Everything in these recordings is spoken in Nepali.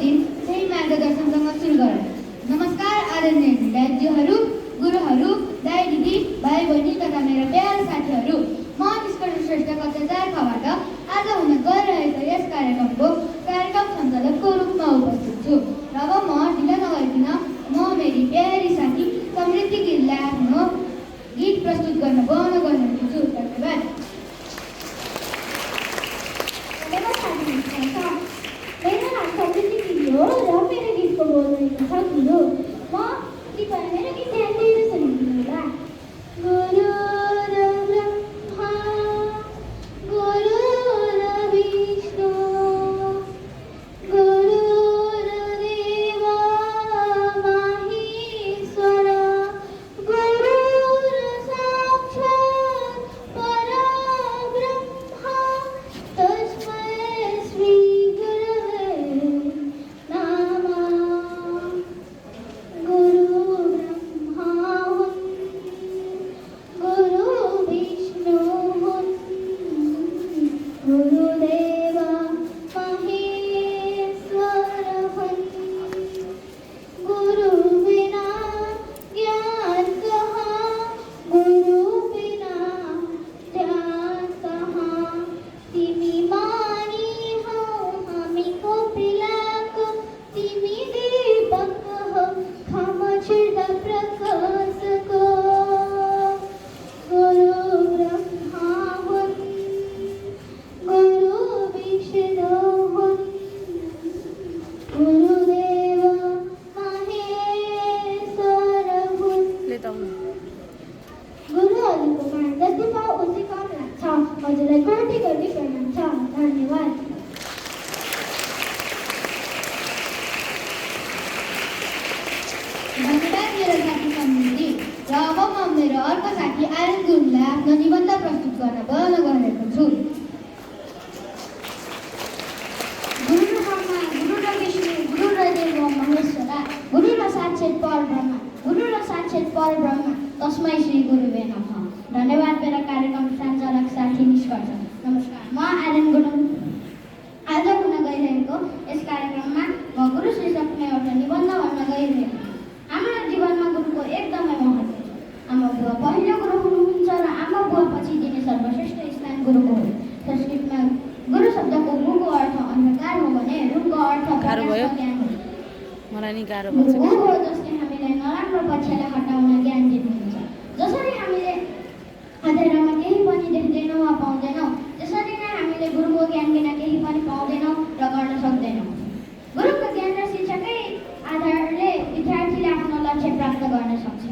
दिन सही मार्गदर्शनसँग सुरु गरौँ। नमस्कार आदरणीय दाजुहरू, गुरुहरू, दाइ दिदी, भाइ बहिनी तथा मेरा प्यारा साथीहरू। म निष्कर्ष श्रेष्ठ कक्षा 4 खबाट आज हुन गइरहेको यस कार्यक्रम सञ्चालकको रूपमा उपस्थित छु। र अब म ढिला नगरिकन म मेरी प्यारी साथी समृद्धि गिरीलाई आफ्नो गीत प्रस्तुत गर्न बहन गर्नेछु। धन्यवाद। मेरो नाम समृद्धि गिरी हो र मेरो गीतको बोल रहेको छ गुरु। म कृपया मेरो गीत ध्यान दिएर सुनिदिनु होला। गुरु र ब्रह्मा, गुरु र विष्णु, गुरु र देव माहेश्वर, गुरु र साक्षात् परब्रह्मा, तस्मै श्री गुरवे नमः। गुरु ब्रह्मा हुन्, गुरु विष्णु हुन्, गुरुदेव महेश्वर हुन्। गुरु बिना ज्ञान कहाँ, गुरु बिना ध्यान कहाँ। तिमी मानी हौ हामीको पिलाको, तिमी दीपक हौ खम छिर्दा प्रकाशको। गुरु ब्रह्मा हुन्, गुरु विष्णु हुन्, गुरुदेव महेश्वर हुन्। गुरुहरूको मान जति पाऊ उति कम लाग्छ। हजुरलाई कोटि कोटि प्रणाम छ। धन्यवाद। धन्यवाद मेरो साथी समृद्धि। र अब म मेरो अर्को साथी आर्यन गुरुङलाई आफ्नो निबन्ध प्रस्तुत गर्न बहन गरेको छु। गुरु र ब्रह्मा, गुरु र विष्णु, गुरु र देव महेश्वर, गुरु र साक्षात् परब्रह्म, गुरु र साक्षात् परब्रह्म, तस्मै श्री गुरुवे नमः। धन्यवाद मेरो कार्यक्रम सञ्चालक साथी निष्कर्ष। नमस्कार, म आर्यन गुरुङ। आज हुन गइरहेको यस कार्यक्रममा म गुरु शीर्षकमा एउटा निबन्ध भन्न गइरहेको छु। हाम्रो जीवनमा गुरुको एकदमै महत्त्व छ। आमा बुवा पहिलो गुरु हुनुहुन्छ र आमा बुवा पछि दिने सर्वश्रेष्ठ स्थान गुरुको हो। संस्कृतमा गुरु शब्दको गुको अर्थ अन्धकार हो भने रुखको अर्थ प्रकाश र ज्ञान हो। मलाई नि गाह्रो गुरु पर्छ। हो जसले हामीलाई नराम्रो पक्षलाई हटाउन ज्ञान दिनुहुन्छ। जसरी हामीले अँध्यारोमा केही पनि देख्दैनौँ वा पाउँदैनौँ, त्यसरी नै हामीले गुरुको ज्ञान बिना केही पनि पाउँदैनौँ र गर्न सक्दैनौँ। गुरुको ज्ञान र शिक्षाकै आधारले विद्यार्थीले आफ्नो लक्ष्य प्राप्त गर्न सक्छ।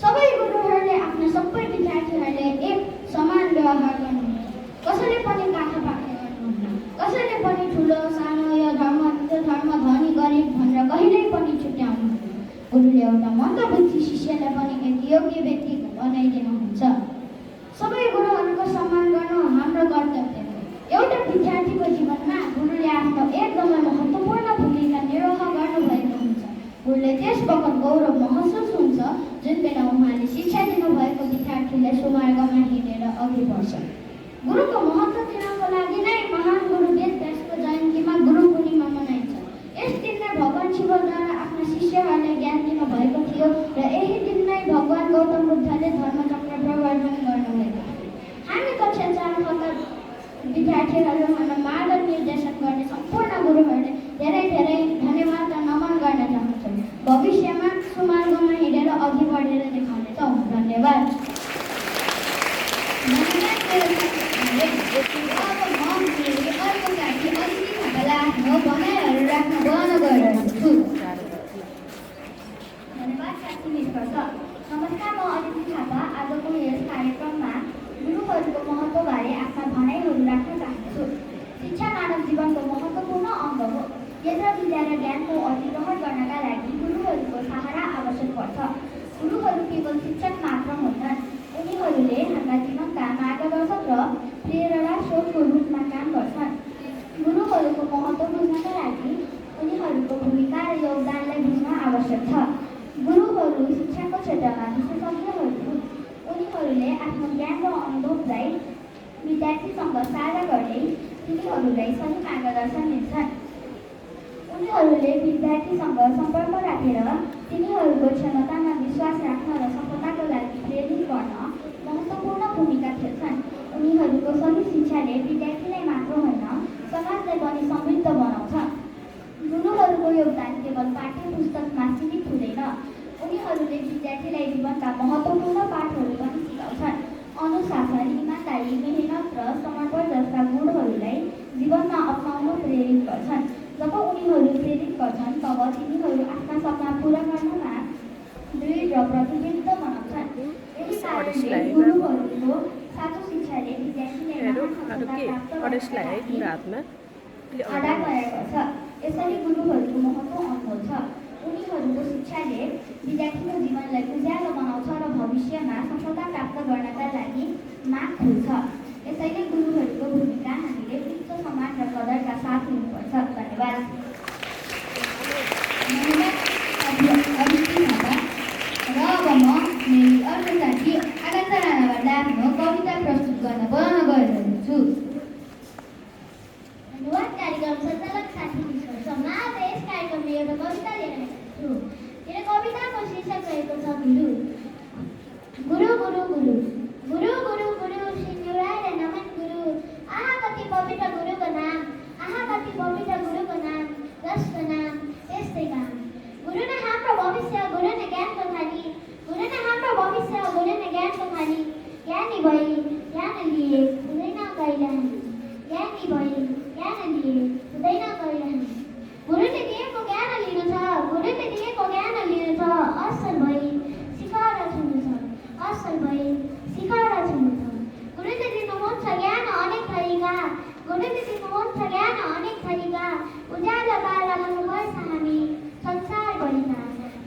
सबै गुरुहरूले आफ्ना सबै विद्यार्थीहरूले एक समान व्यवहार गर्नुहुन्छ। कसैले पनि काखा पाख्ने गर्नुहुन्न। कसैले पनि ठुलो सानो यो धर्म त्यो धर्म धनी गरिब भनेर कहिल्यै पनि छुट्याउनुहुन्न। गुरुले एउटा मन्दबुद्धि शिष्यलाई पनि एक योग्य व्यक्ति बनाइदिनुहुन्छ। सबै गुरुहरूको सम्मान गर्नु हाम्रो कर्तव्य हो। एउटा विद्यार्थीको जीवनमा गुरुले आफ्नो एकदमै महत्त्वपूर्ण भूमिका निर्वाह गर्नुभएको हुन्छ। गुरुले त्यस बखत गौरव महसुस हुन्छ जुन बेला उहाँले शिक्षा दिनुभएको विद्यार्थीले सुमार्गमा हिँडेर अघि बढ्छ। गुरुको महत्त्व दिनको लागि नै महान गुरु वेदव्यासको जयन्तीमा गुरु पूर्णिमा मनाइन्छ। यस दिन नै भगवान शिवद्वारा आफ्ना शिष्यहरूलाई ज्ञान दिनुभएको थियो र यही दिन नै भगवान गौतम बुद्धले धर्मचक्र प्रवर्तन गर्नुभएको थियो। हामी कक्षा 4 खका विद्यार्थीहरूलाई मार्गनिर्देशन गर्ने सम्पूर्ण गुरुहरूले धेरै धेरै धन्यवाद र नमन गर्न चाहन्छौँ। भविष्यमा सुमार्गमा हिँडेर अघि बढेर देखाउनेछौँ। धन्यवाद। धन्यवाद मेरो साथी। अब म मेरो अर्को साथी अदिति थापालाई आफ्नो भनाइहरू राख्न बहन गरिरहेको छु। धन्यवाद साथी निष्कर्ष। नमस्कार, म अदिति थापा आजको यस कार्यक्रममा गुरुहरूको महत्त्वबारे आफ्ना भनाइहरू राख्न चाहन्छु। शिक्षा मानव जीवनको महत्त्वपूर्ण अङ्ग हो। केन्द्र विद्या र ज्ञानको अधिग्रहण गर्नका लागि गुरुहरूको सहारा आवश्यक पर्छ। गुरुहरू केवल शिक्षक मात्र होइनन्, उनीहरूले हाम्रा जीवनका मार्गदर्शक र प्रेरणा स्रोतको रूपमा काम गर्छन्। गुरुहरूको महत्त्व बुझ्नका लागि उनीहरूको भूमिका र योगदानलाई बुझ्न आवश्यक छ। गुरुहरू शिक्षाको क्षेत्रमा विशेषज्ञहरू हुन्। उनीहरूले आफ्नो ज्ञान र अनुभवलाई विद्यार्थीसँग साझा गर्दै तिनीहरूलाई सही मार्गदर्शन दिन्छन्। गुरुहरूले विद्यार्थीसँग सम्पर्क राखेर तिनीहरूको क्षमतामा विश्वास राख्न र सफलताको लागि प्रेरित गर्न महत्त्वपूर्ण भूमिका खेल्छन्। उनीहरूको सही शिक्षाले विद्यार्थीलाई मात्र होइन समाजलाई पनि समृद्ध बनाउँछ। गुरुहरूको योगदान केवल पाठ्य पुस्तकमा सीमित हुँदैन, उनीहरूले विद्यार्थीलाई जीवनका महत्त्वपूर्ण पाठहरू पनि सिकाउँछन्। अनुशासन, इमानदारी, मेहनत र समर्पण जस्ता गुणहरूलाई जीवनमा अपनाउन प्रेरित गर्छन्। जब उनीहरू प्रेरित गर्छन् तब तिनीहरू आफ्ना सपना पुरा गर्नमा दृढ र प्रतिबद्ध बनाउँछन्। यही कारणले गुरुहरूको साँचो शिक्षाले विद्यार्थीलाई महान सफलता प्राप्त गर्न आधार गरेको छ। यसरी गुरुहरूको महत्त्व अनमोल छ। उनीहरूको शिक्षाले विद्यार्थीको जीवनलाई उज्यालो बनाउँछ र भविष्यमा सफलता प्राप्त गर्नका लागि मार्ग खोल्छ। यसैले गुरुहरूको भूमिका हामीले उच्च सम्मान र कदरका साथ लिनुपर्छ। धन्यवाद। र अब म मेरी अर्को साथी आकाङ्क्षा राणाबाट आफ्नो कविता प्रस्तुत गर्न बोलाउन गइरहेको छु। धन्यवाद। कार्यक्रम सञ्चालक साथी विश्वासमा आज यस कार्यक्रमले एउटा कविता लिएर आएको छु। मेरो कविताको शीर्षक रहेको छ गुरु। गुरु गुरु गुरु गुरु गुरु गुरु सिन्युराएर नमन गुरु। आहा कति पवित्र गुरुको नाम, आहा कति पवित्र गुरुको नाम, जसको नाम यस्तै काम। गुरु नै हाम्रो भविष्य, गुरु नै ज्ञानको खानी, गुरु नै हाम्रो भविष्य, गुरु नै ज्ञानको खानी। ज्ञानी भई ज्ञान लिए हुँदैन कहिले हामी, ज्ञानी भई ज्ञान लिए हुँदैन कहिले हामी। गुरुले दिएको ज्ञान लिनु छ, गुरुले दिएको ज्ञान लिनु छ, असल भई सिकाएर छुनु छ, असल भई सिकाएर छुनु छ। गुरुले दिनुहुन्छ ज्ञान अनेक थरीका, गुरुले दिनुहुन्छ ज्ञान अनेक थरीका। उज्यालो तारा बन्नुभएछ हामी संसारभरिका,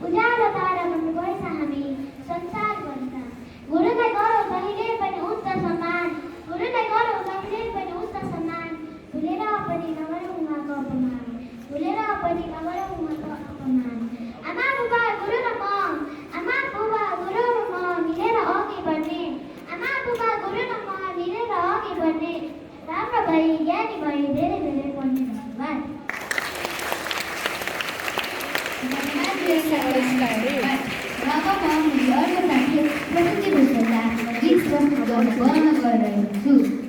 उज्यालो तारा बन्नुभएछ हामी संसारभरिका। गुरुलाई गरौँ कहिले पनि उच्च सम्मान, गुरुलाई गरौँ कहिले पनि उच्च सम्मान। भुलेर पनि नगरौँ उहाँको अपमान, भुलेर पनि नगरौँ उहाँको अपमान। आमा बुबा गुरु र म, आमा बुबा गुरु र म मिलेर अघि बढ्ने, आमा बुबा गुरु र म मिलेर अघि बढ्ने। राम्रो भई ज्ञानी भई धेरै धेरै पढ्ने। धन्यवाद। र अब म मेरी अर्को साथी प्रकृति भूषणलाई आफ्नो गीत प्रस्तुत गर्न बोलाउन गइरहेको छु।